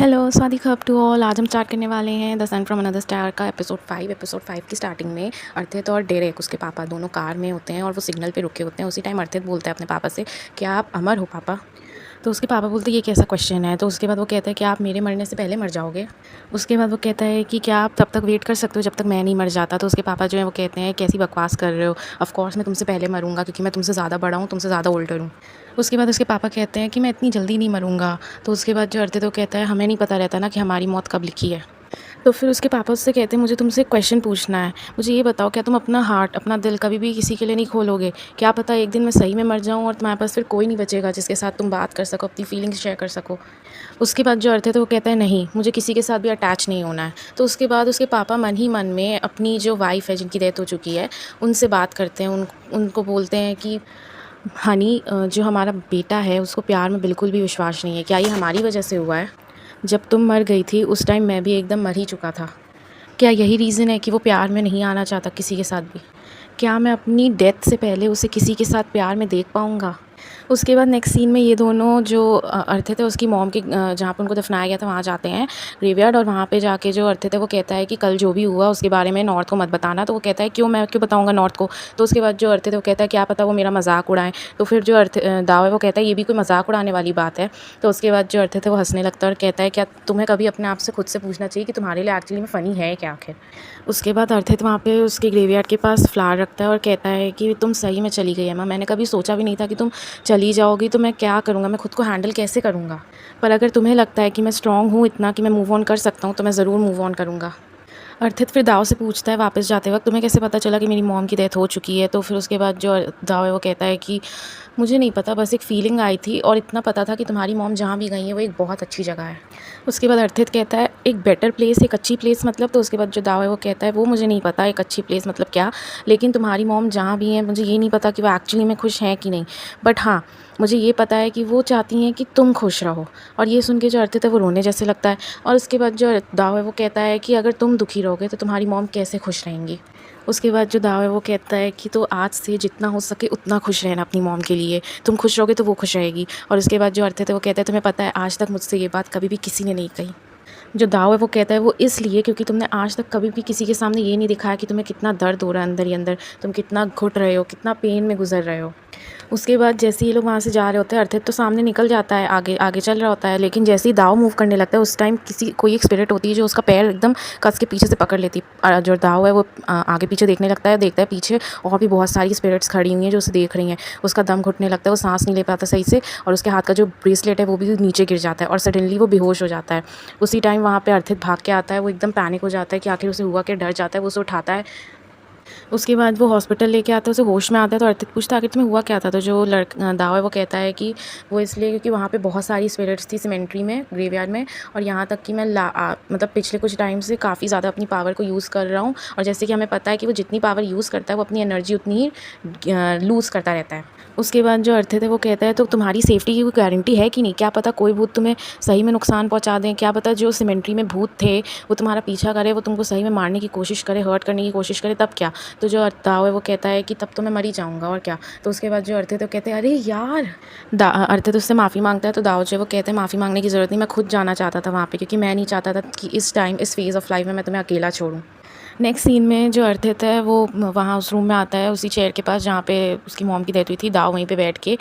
Hello Swadik hub to all. आज हम start करने वाले हैं the sun from another star का एपिसोड 5 की स्टार्टिंग में अर्थित और डेरेक उसके पापा दोनों कार में होते हैं और वो सिग्नल पे रुके होते हैं। उसी टाइम अर्थित बोलता है अपने पापा से, क्या आप अमर हो पापा? तो उसके पापा बोलते हैं ये कैसा क्वेश्चन है। तो उसके बाद वो कहता है कि आप मेरे मरने से पहले मर जाओगे। उसके बाद वो कहता है कि क्या आप तब तक वेट कर सकते हो जब तक मैं नहीं मर जाता। तो उसके पापा जो है वो कहते हैं कैसी बकवास कर रहे हो, ऑफ कोर्स मैं तुमसे पहले मरूंगा क्योंकि मैं तुमसे ज़्यादा बड़ा हूँ, तुमसे ज़्यादा ओल्डर हूँ। उसके बाद उसके पापा कहते हैं कि मैं इतनी जल्दी नहीं मरूंगा। तो उसके बाद जो अर्थित वो कहता है हमें नहीं पता रहता ना कि हमारी मौत कब लिखी है। तो फिर उसके पापा उससे कहते हैं मुझे तुमसे एक क्वेश्चन पूछना है, मुझे ये बताओ क्या तुम अपना हार्ट अपना दिल कभी भी किसी के लिए नहीं खोलोगे? क्या पता एक दिन मैं सही में मर जाऊँ और तुम्हारे पास फिर कोई नहीं बचेगा जिसके साथ तुम बात कर सको, अपनी फीलिंग्स शेयर कर सको। उसके बाद जो अर्थ है तो वो कहता है नहीं, मुझे किसी के साथ भी अटैच नहीं होना है। तो उसके बाद उसके पापा मन ही मन में अपनी जो वाइफ़ है जिनकी डेथ हो चुकी है उनसे बात करते हैं। उनको बोलते हैं कि हनी, जो हमारा बेटा है उसको प्यार में बिल्कुल भी विश्वास नहीं है। क्या ये हमारी वजह से हुआ है? जब तुम मर गई थी उस टाइम मैं भी एकदम मर ही चुका था। क्या यही रीज़न है कि वो प्यार में नहीं आना चाहता किसी के साथ भी? क्या मैं अपनी डेथ से पहले उसे किसी के साथ प्यार में देख पाऊँगा? उसके बाद नेक्स्ट सीन में ये दोनों जो अर्थित है उसकी मॉम के जहाँ पे उनको दफनाया गया था वहाँ जाते हैं ग्रेवयार्ड। और वहाँ पे जाके जो अर्थित है वो कहता है कि कल जो भी हुआ उसके बारे में नॉर्थ को मत बताना। तो वो कहता है क्यों, मैं क्यों बताऊँगा नॉर्थ को? तो उसके बाद जो अर्थित है वो कहता है क्या पता वो मेरा मजाक उड़ाएं। तो फिर जो दाव है वो कहता है ये भी कोई मजाक उड़ाने वाली बात है। तो उसके बाद जो अर्थित है वो हंसने लगता है और कहता है क्या तुम्हें कभी अपने आप से खुद से पूछना चाहिए कि तुम्हारे लिए एक्चुअली में फ़नी है क्या आखिर? उसके बाद अर्थित वहाँ पे उसके ग्रेवयार्ड के पास फ्लावर रखता है और कहता है कि तुम सही में चली गई अम्मा, मैंने कभी सोचा भी नहीं था कि तुम चली जाओगी। तो मैं क्या करूँगा, मैं खुद को हैंडल कैसे करूँगा? पर अगर तुम्हें लगता है कि मैं स्ट्रॉन्ग हूँ इतना कि मैं मूव ऑन कर सकता हूँ तो मैं ज़रूर मूव ऑन करूँगा। अर्थित फिर दाव से पूछता है वापस जाते वक्त, तुम्हें कैसे पता चला कि मेरी मॉम की डेथ हो चुकी है? तो फिर उसके बाद जो दाव है वो कहता है कि मुझे नहीं पता, बस एक फ़ीलिंग आई थी और इतना पता था कि तुम्हारी मॉम जहाँ भी गई है वो एक बहुत अच्छी जगह है। उसके बाद अर्थित कहता है एक बेटर प्लेस, एक अच्छी प्लेस मतलब? तो उसके बाद जो दाव है वो कहता है वो मुझे नहीं पता एक अच्छी प्लेस मतलब क्या, लेकिन तुम्हारी मॉम जहाँ भी हैं मुझे ये नहीं पता कि वो एक्चुअली में खुश हैं कि नहीं। बट हाँ, मुझे ये पता है कि वो चाहती हैं कि तुम खुश रहो। और ये सुन के जो अर्थित है वो रोने जैसे लगता है। और उसके बाद जो दाव है वो कहता है कि अगर तुम दुखी रहोगे तो तुम्हारी मॉम कैसे खुश रहेंगी? उसके बाद जो दाव है वो कहता है कि तो आज से जितना हो सके उतना खुश रहना अपनी मॉम के लिए, तुम खुश रहोगे तो वो खुश रहेगी। और उसके बाद जो अर्थित है वो कहता है तुम्हें पता है आज तक मुझसे ये बात कभी भी किसी ने नहीं कही। जो दाव है वो कहता है वो इसलिए क्योंकि तुमने आज तक कभी भी किसी के सामने ये नहीं दिखाया कि तुम्हें कितना दर्द हो रहा है अंदर ही अंदर, तुम कितना घुट रहे हो, कितना पेन में गुजर रहे हो। उसके बाद जैसे ये लोग वहाँ से जा रहे होते हैं अर्थित तो सामने निकल जाता है, आगे आगे चल रहा होता है। लेकिन जैसे ही दाव मूव करने लगता है उस टाइम कोई एक स्पिरिट होती है जो उसका पैर एकदम कस के पीछे से पकड़ लेती है। जो दाव है वो आगे पीछे देखने लगता है, देखता है पीछे और भी बहुत सारी स्पिरिट्स खड़ी हुई हैं जो उसे देख रही हैं। उसका दम घुटने लगता है, वो सांस नहीं ले पाता सही से और उसके हाथ का जो ब्रेसलेट है वो भी नीचे गिर जाता है और सडनली वो बेहोश हो जाता है। उसी टाइम वहाँ पे अर्थित भाग के आता है, वो एकदम पैनिक हो जाता है कि आखिर उसे हुआ क्या, डर जाता है, वो उसे उठाता है। उसके बाद वो हॉस्पिटल लेके आता है, उसे होश में आता है। तो अर्थित पूछता है आखिर तुम्हें हुआ क्या था? तो जो दाव है वो कहता है कि वो इसलिए क्योंकि वहाँ पे बहुत सारी स्पिरिट्स थी सिमेंट्री में, ग्रेवयार्ड में। और यहाँ तक कि मैं मतलब पिछले कुछ टाइम से काफ़ी ज़्यादा अपनी पावर को यूज़ कर रहा हूँ। और जैसे कि हमें पता है कि वो जितनी पावर यूज़ करता है वो अपनी एनर्जी उतनी ही लूज़ करता रहता है। उसके बाद जो अर्थित है वो कहता है तो तुम्हारी सेफ्टी की कोई गारंटी है कि नहीं? क्या पता कोई भूत तुम्हें सही में नुकसान पहुँचा दें, क्या पता जो सिमेंट्री में भूत थे वो तुम्हारा पीछा करे, वो तुमको सही में मारने की कोशिश करे, हर्ट करने की कोशिश करे, तब क्या? तो जो दाव है वो कहता है कि तब तो मैं मर ही जाऊँगा और क्या। तो उसके बाद जो अर्थित है वो कहते हैं अरे यार, अर्थित उससे माफ़ी मांगता है। तो दाव जो है वो कहते हैं माफ़ी मांगने की ज़रूरत नहीं, मैं खुद जाना चाहता था वहाँ पे क्योंकि मैं नहीं चाहता था कि इस टाइम इस फेज़ ऑफ लाइफ में मैं तुम्हें अकेला छोड़ूँ। नेक्स्ट सीन में जो अर्थित है वो वहाँ उस रूम में आता है, उसी चेयर के पास जहाँ पे उसकी मॉम की डेथ हुई थी। दाव वहीं पे बैठ के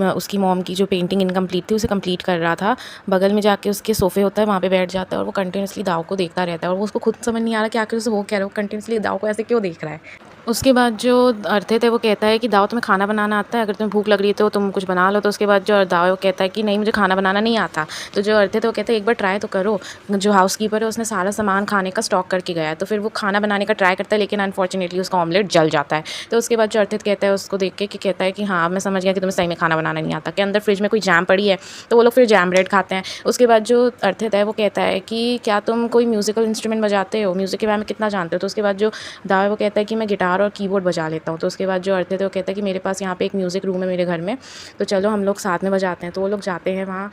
उसकी मॉम की जो पेंटिंग इनकम्प्लीट थी उसे कंप्लीट कर रहा था। बगल में जाके उसके सोफ़े होता है, वहाँ पे बैठ जाता है और वो कंटिन्यूसली दाव को देखता रहता है और वो उसको खुद समझ नहीं आ रहा कि आखिर उसे वो कह रहा है, वो कंटिन्यूसली दाव को ऐसे क्यों देख रहा है। उसके बाद जो अर्थित है वो कहता है कि दाव तुम्हें खाना बनाना आता है? अगर तुम्हें भूख लग रही है तो तुम कुछ बना लो। तो उसके बाद जो दाव है वो कहता है कि नहीं, मुझे खाना बनाना नहीं आता। तो जो अर्थित है वो कहता है एक बार ट्राई तो करो। जो हाउसकीपर है उसने सारा सामान खाने का स्टॉक करके गया है। तो फिर वो खाना बनाने का ट्राई करता है लेकिन अनफॉर्चुनेटली उसका ऑमलेट जल जाता है। तो उसके बाद जो अर्थित कहता है उसको देख के कि कहता है कि हाँ मैं समझ गया कि तुम्हें सही में खाना बनाना नहीं आता, कि अंदर फ्रिज में कोई जैम पड़ी है। तो वो लोग फिर जैम ब्रेड खाते हैं। उसके बाद जो अर्थित है वो कहता है कि क्या तुम कोई म्यूज़िकल इंस्ट्रूमेंट बजाते हो, म्यूज़िक के बारे में कितना जानते हो? तो उसके बाद जो दाव है वो कहता है कि मैं गिटार गिटार और कीबोर्ड बजा लेता हूँ। तो उसके बाद जो अर्थित है वो कहता है कि मेरे पास यहाँ पे एक म्यूज़िक रूम है मेरे घर में, तो चलो हम लोग साथ में बजाते हैं। तो वो लोग जाते हैं वहाँ।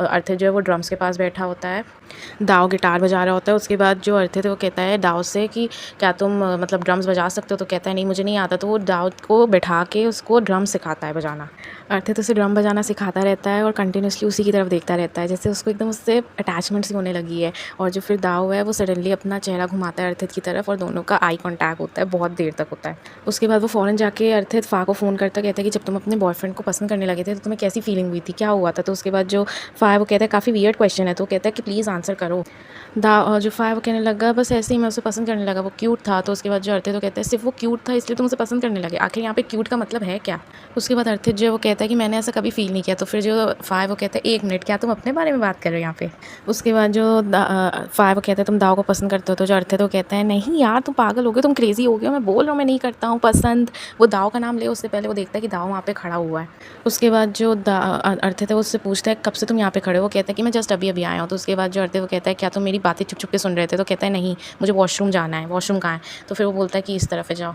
अर्थित जो है वो ड्रम्स के पास बैठा होता है, दाव गिटार बजा रहा होता है। उसके बाद जो अर्थित है वो कहता है दाव से कि क्या तुम मतलब ड्रम्स बजा सकते हो? तो कहता है नहीं मुझे नहीं आता। तो वो दाव को बैठा के उसको ड्रम सिखाता है बजाना। अर्थित उसे ड्रम बजाना सिखाता रहता है और कंटिन्यूअसली उसी की तरफ देखता रहता है, जैसे उसको एकदम उससे अटैचमेंट सी होने लगी है। और जो फिर दाव है वो सडनली अपना चेहरा घुमाता है अर्थित की तरफ और दोनों का आई कॉन्टैक्ट होता है, बहुत देर तक होता है। उसके बाद वो फ़ौरन जाके अर्थित फ़ा को फ़ोन करता है, कहता है कि जब तुम अपने बॉयफ्रेंड को पसंद करने लगे थे तो तुम्हें कैसी फीलिंग हुई थी, क्या हुआ था? तो उसके बाद जो फ़ा है वो कहता है काफ़ी वियर्ड क्वेश्चन है, तो कहता है कि प्लीज़ आंसर करो। जो फ़ा है वो कहने लगा बस ऐसे ही मैं उसे पसंद करने लगा, वो क्यूट था। तो उसके बाद जो अर्थित तो कहता है सिर्फ वो क्यूट था इसलिए तुम उसे पसंद करने लगे? आखिर यहाँ पे क्यूट का मतलब है क्या? उसके बाद अर्थित जो है वो कहता है कि मैंने ऐसा कभी फ़ील नहीं किया। तो फिर जो फ़ा है वो कहता है 1 मिनट, क्या तुम अपने बारे में बात कर रहे हो यहाँ पे? उसके बाद जो फ़ा है वो कहता है तुम दाव को पसंद करते हो? तो जो अर्थित है वो कहता है नहीं यार तुम पागल हो गए, तुम क्रेज़ी हो गए हो, मैं बोल रहा हूँ मैं नहीं करता हूँ पसंद। वो दाव का नाम ले उससे पहले वो देखता है कि दाव वहाँ पे खड़ा हुआ है। उसके बाद जो अर्थित है वो उससे पूछता है कब से तुम यहाँ पे खड़े हो? वो कहता है कि मैं जस्ट अभी आया हूँ। तो उसके बाद जो अर्थित वो कहता है क्या तुम मेरी बातें चुप-चुप के सुन रहे थे? तो कहता है नहीं, मुझे वॉशरूम जाना है। वॉशरूम कहाँ है? तो फिर वो बोलता है कि इस तरफ है, जाओ।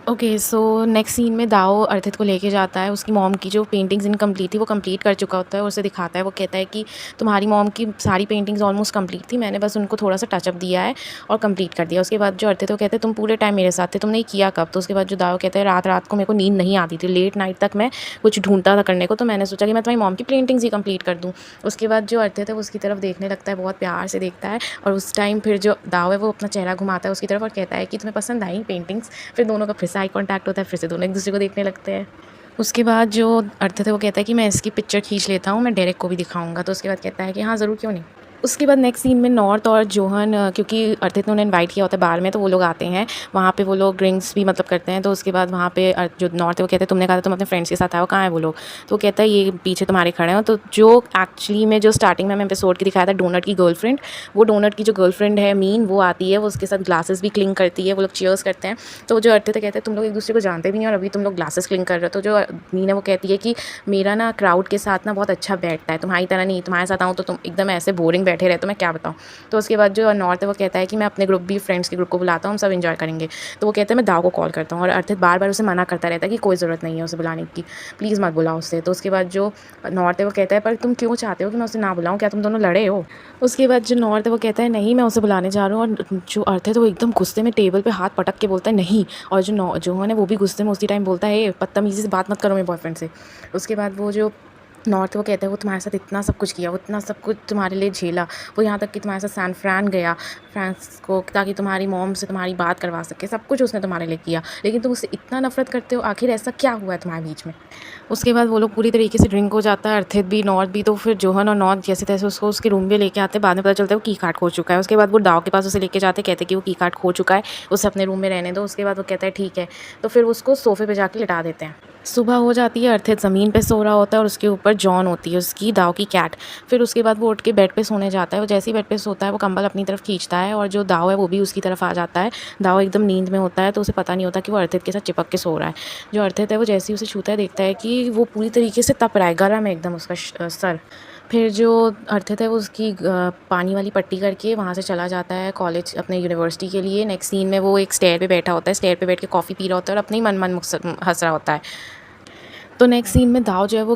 ओके, सो नेक्स्ट सीन में दाव अर्थित को लेके जाता है, उसकी मॉम की जो पेंटिंग्स इनकम्प्लीट थी वो कंप्लीट कर चुका होता है और उसे दिखाता है। वो कहता है कि तुम्हारी मॉम की सारी पेंटिंग्स ऑलमोस्ट कंप्लीट थी, मैंने बस उनको थोड़ा सा टचअप दिया है और कंप्लीट कर दिया। उसके बाद जो अर्थित वो कहते हैं तुम पूरे टाइम मेरे साथ थे, तुमने ये किया कब? तो उसके बाद जो दाव कहता है रात रात को मेरे को नींद नहीं आती थी, लेट नाइट तक मैं कुछ ढूंढता था करने को, तो मैंने सोचा कि मैं तुम्हारी मॉम की पेंटिंग्स ही कंप्लीट कर दूँ। उसके बाद जो अर्थित है वो उसकी तरफ देखने लगता है, बहुत प्यार से देखता है और उस टाइम फिर जो दाव है वो अपना चेहरा घुमाता है उसकी तरफ और कहता है कि तुम्हें पसंद आई पेंटिंग्स? फिर दोनों का फिर से आई कॉन्टैक्ट होता है, फिर से दोनों एक दूसरे को देखने लगते हैं। उसके बाद जो अर्थित है वो कहता है कि मैं इसकी पिक्चर खींच लेता हूँ, मैं डेरेक को भी दिखाऊँगा। तो उसके बाद कहता है कि हाँ ज़रूर, क्यों नहीं। उसके बाद नेक्स्ट सीन में नॉर्थ और जोहन, क्योंकि अर्थित ने उन्हें इनवाइट किया होता है बार में, तो वो लोग आते हैं वहाँ पे, वो लोग ड्रिंक्स भी मतलब करते हैं। तो उसके बाद वहाँ पे जो नॉर्थ है वो कहते हैं तुमने कहा था तुम अपने फ्रेंड्स के साथ आओ, कहाँ है वो लोग? तो वो कहता है ये पीछे तुम्हारे खड़े हो। तो जो एक्चुअली में जो स्टार्टिंग में हमें एपिसोड की दिखाया था डोनट की गर्लफ्रेंड, वो डोनट की जो गर्लफ्रेंड है मीन, वो आती है, वो उसके साथ ग्लासेस भी क्लिंग करती है, वो लोग चीयर्स करते हैं। तो जो अर्थित कहते हैं तुम लोग एक दूसरे को जानते भी नहीं और अभी तुम लोग ग्लासेस क्लिंग कर रहे हो। तो जो मीन है वो कहती है कि मेरा ना क्राउड के साथ ना बहुत अच्छा बैठता है, तुम्हारी तरह नहीं, तुम्हारे साथ आऊँ तो तुम एकदम ऐसे बोरिंग बैठे रहते हो, मैं क्या बताऊँ। तो उसके बाद जो नॉर्थ है वो कहता है कि मैं अपने ग्रुप भी, फ्रेंड्स के ग्रुप को बुलाता हूँ, हम सब एंजॉय करेंगे। तो वो कहते हैं मैं दाव को कॉल करता हूँ और अर्थित बार बार उसे मना करता रहता है कि कोई ज़रूरत नहीं है उसे बुलाने की, प्लीज़ मत बुलाओ उससे। तो उसके बाद जो नॉर्थ है वो कहता है पर तुम क्यों चाहते हो कि मैं उसे ना बुलाऊँ, क्या तुम दोनों लड़े हो? उसके बाद जो नॉर्थ है वो कहता है नहीं मैं उसे बुलाने जा रहा हूँ। और जो अर्थ है तो वो एकदम गुस्से में टेबल पे हाथ पटक के बोलता है नहीं। और जो जोहन है वो भी गुस्से में उसी टाइम बोलता है बदतमीज़ी से बात मत करो मेरे बॉयफ्रेंड से। उसके बाद वो जो नॉर्थ वो कहता है वो तुम्हारे साथ इतना सब कुछ किया, वो इतना सब कुछ तुम्हारे लिए झेला, वो यहाँ तक कि तुम्हारे साथ सैन फ्रान गया फ्रांस को, ताकि तुम्हारी मॉम से तुम्हारी बात करवा सके, सब कुछ उसने तुम्हारे लिए किया, लेकिन तुम उससे इतना नफरत करते हो, आखिर ऐसा क्या हुआ है तुम्हारे बीच में? उसके बाद वो लोग पूरी तरीके से ड्रिंक हो जाता है, अर्थित भी नॉर्थ भी। तो फिर जोहन और नॉर्थ जैसे तैसे उसको उसके रूम में लेके आते हैं, बाद में पता चलता है वो की कार्ड खो चुका है। उसके बाद वो दाव के पास उसे लेके जाते, कहते कि वो की कार्ड खो चुका है, उसे अपने रूम में रहने दो। उसके बाद वो कहता है ठीक है, तो फिर उसको सोफे पे जाके लिटा देते हैं। सुबह हो जाती है, अर्थित ज़मीन पे सो रहा होता है और उसके ऊपर जॉन होती है उसकी दाव की कैट। फिर उसके बाद वो उठ के बेड पे सोने जाता है, वो जैसे ही बेड पे सोता है वो कंबल अपनी तरफ खींचता है और जो दाव है वो भी उसकी तरफ आ जाता है। दाव एकदम नींद में होता है तो उसे पता नहीं होता कि वो अर्थित के साथ चिपक के सो रहा है। जो अर्थित है वो जैसे ही उसे छूता है देखता है कि वो पूरी तरीके से तप रहा है, गरम है एकदम उसका सर। फिर जो अर्थित है वो उसकी पानी वाली पट्टी करके वहाँ से चला जाता है कॉलेज, अपने यूनिवर्सिटी के लिए। नेक्स्ट सीन में वो एक स्टेयर पे बैठा होता है, स्टेयर पे बैठ के कॉफ़ी पी रहा होता है और अपने ही मन हंस रहा होता है। तो नेक्स्ट सीन में दाव जो है वो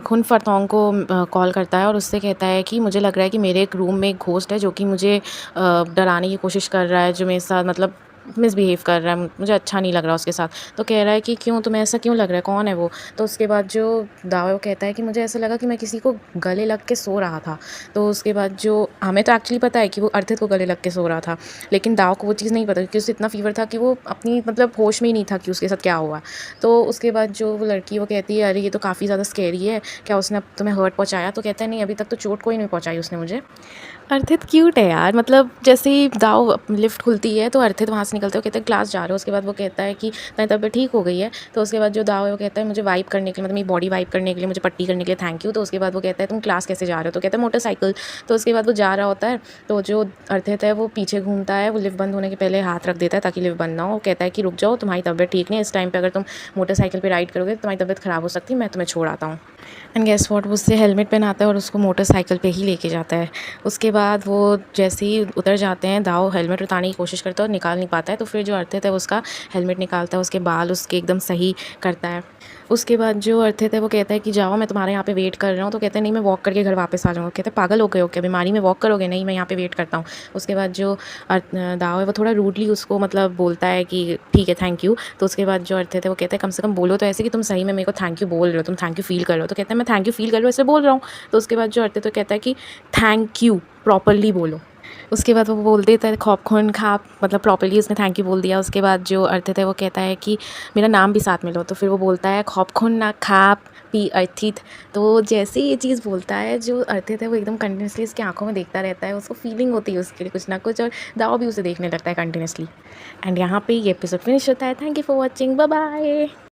खुन फरतौंग को कॉल करता है और उससे कहता है कि मुझे लग रहा है कि मेरे एक रूम में एक घोस्ट है जो कि मुझे डराने की कोशिश कर रहा है, जो मेरे साथ मतलब मिसबिहेव कर रहा है, मुझे अच्छा नहीं लग रहा उसके साथ। तो कह रहा है कि क्यों, तुम्हें ऐसा क्यों लग रहा है, कौन है वो? तो उसके बाद जो दाव है वो कहता है कि मुझे ऐसा लगा कि मैं किसी को गले लग के सो रहा था। तो उसके बाद जो हमें तो एक्चुअली पता है कि वो अर्थित को गले लग के सो रहा था, लेकिन दाव को वो चीज़ नहीं पता क्योंकि उसे इतना फीवर था कि वो अपनी मतलब होश में ही नहीं था कि उसके साथ क्या हुआ। तो उसके बाद जो वो लड़की वो कहती है अरे ये तो काफ़ी ज़्यादा स्कैरी है, क्या उसने अब तुम्हें हर्ट पहुँचाया? तो कहता है नहीं, अभी तक तो चोट कोई नहीं पहुँचाई उसने मुझे। अर्थित क्यूट है यार, मतलब जैसे ही दाव लिफ्ट खुलती है तो अर्थित वहाँ से निकलते हो, कहते हैं क्लास जा रहे हो। उसके बाद वो कहता है कि तुम्हारी तबीयत ठीक हो गई है? तो उसके बाद जो दाव है वो कहता है मुझे वाइप करने के लिए, मतलब मेरी बॉडी वाइप करने के लिए, मुझे पट्टी करने के लिए थैंक यू। तो उसके बाद वो कहता है तुम क्लास कैसे जा रहे हो? तो कहता है मोटरसाइकिल। तो उसके बाद वो जा रहा होता है, तो जो अर्थित है वो पीछे घूमता है, वो लिफ्ट बंद होने के पहले हाथ रख देता है ताकि लिफ्ट बंद ना हो। वो कहता है कि रुक जाओ, तुम्हारी तबीयत ठीक नहीं है, इस टाइम पर अगर तुम मोटरसाइकिल पर राइड करोगे तो तुम्हारी तबीयत ख़राब हो सकती है, मैं तुम्हें छोड़ आता हूँ। एंड गेस व्हाट, वो उससे हेलमेट पहनाता है और उसको मोटरसाइकिल पे ही लेके जाता है। उसके बाद वो जैसे ही उतर जाते हैं, दाव हेलमेट उतारने की कोशिश करता है और निकाल नहीं पाता है। तो फिर जो अर्थित है वो उसका हेलमेट निकालता है, उसके बाल उसके एकदम सही करता है। उसके बाद जो अर्थित है वो कहता है कि जाओ, मैं तुम्हारे यहाँ पे वेट कर रहा हूँ। तो कहते हैं नहीं, मैं वॉक करके घर वापस आ जाऊँगा। कहते हैं पागल हो गए हो क्या, बीमारी में वॉक करोगे? नहीं, मैं यहाँ पे वेट करता हूँ। उसके बाद जो दाव है वो थोड़ा रूडली उसको मतलब बोलता है कि ठीक है, थैंक यू। तो उसके बाद जो अर्थित है वो कहता है कम से कम बोलो तो ऐसे कि तुम सही में मेरे को थैंक यू बोल रहे हो, तुम थैंक यू फील कर रहे हो। तो कहता है मैं थैंक यू फील कर रहा हूँ, इसलिए बोल रहा हूँ। तो उसके बाद जो अर्थित तो कहता है कि थैंक यू प्रॉपरली बोलो। उसके बाद वो बोल देता है खौफ खून खाप, मतलब प्रॉपर्ली उसने थैंक यू बोल दिया। उसके बाद जो अर्थित है वो कहता है कि मेरा नाम भी साथ में लो। तो फिर वो बोलता है खौफ खून ना खाप पी अर्थित। तो जैसे ही ये चीज़ बोलता है, जो अर्थित है वो एकदम कंटिन्यूसली उसकी आंखों में देखता रहता है। उसको फीलिंग होती है उसके लिए कुछ ना कुछ, और दाव भी उसे देखने लगता है कंटिन्यूसली। एंड यहाँ पे ये एपिसोड फिनिश होता है। Thank you for watching, bye bye.